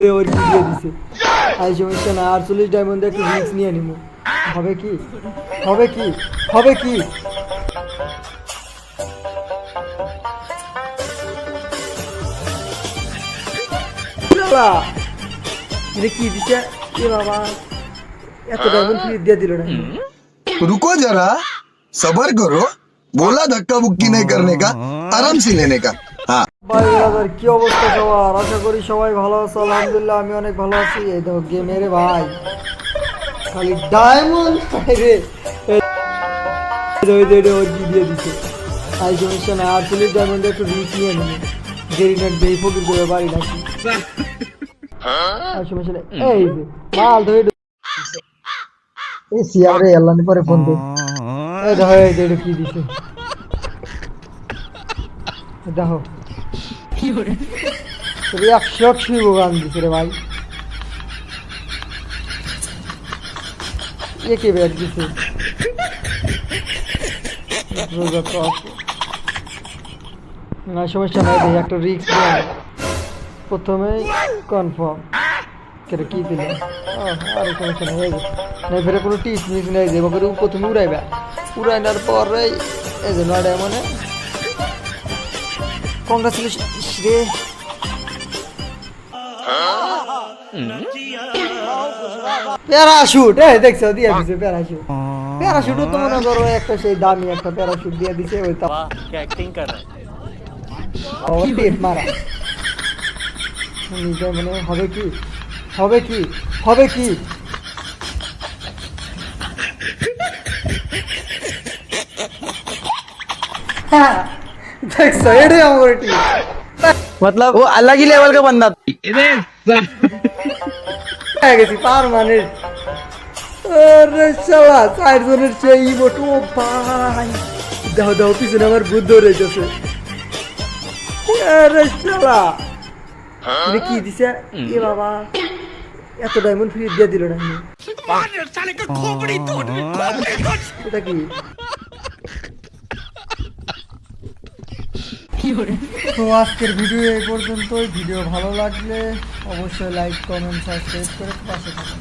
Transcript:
ওর কি দিয়ে দিছে আই সমস্যা না 48 ডায়মন্ডে একটু রিস্ক নিয়ে নিব হবে কি হবে কি হবে কি বাবা এটা কি দিছে এ বাবা এত ডায়মন্ড ফ্রি দিয়ে দিল না रुको जरा सबर करो बोला धक्का मुक्की नहीं करने का आराम से लेने का हाँ ভাই ব্রাদার কি অবস্থা সবার আশা করি সবাই ভালো আছে আলহামদুলিল্লাহ আমি অনেক ভালো আছি এই দেখো গেমে রে ভাই খালি ডায়মন্ড রে ওই ওর কি দিয়ে দিছে আই সমস্যা না 48 ডায়মন্ডে একটু রিস্ক নিয়ে নিব দেরি না দেই ফকির করে বাড়ি নাকি আই সমস্যা না এই যে মাল ধরে এই সিয়ারে আল্লাহ নে পরে ফোন দে এই দেখো এই যে কি দিছে দেখো কি করে তুই 180 ভোগান দিছে রে ভাই একে ব্যাট দিছে রোজা তো না সমস্যা নাই দেই একটা রিস্ক নিয়ে প্রথমে কনফার্ম কেন কি দিল আরে সমস্যা নাই না ফেরে কোনো টিস মিস নাই যে বকরে প্রথমে উড়াইবা উড়াইনার পরে এই যে নড়ে মানে কংগ্রাচুলেশন রে প্যারাশুট দেখছো দিয়ে দিছে প্যারাশুট প্যারাশুটও তো মনে করো একটা সেই দামি একটা প্যারাশুট দিয়ে দিছে ওই তো অ্যাক্টিং কর रहा है ও টিপ মারা নিজে মানে হবে কি হবে কি হবে কি হ্যাঁ দেখছো এটাই আমার টিপ मतलब वो अलग ही लेवल का बंदा था। হয়ে গেছি পারমানেন্ট আরে শালা চারজনের সেই মোটু ভাই দাও দাও পিছনে আমার বুদ্ধ রয়েছে আরে শালা এটা কি দিছে এ বাবা এত ডায়মন্ড ফ্রি দিয়ে দিল না এটা কি তো আজকের ভিডিও এই পর্যন্তই ভিডিও ভালো লাগলে অবশ্যই লাইক কমেন্ট সাবস্ক্রাইব করে পাশে থাকুন।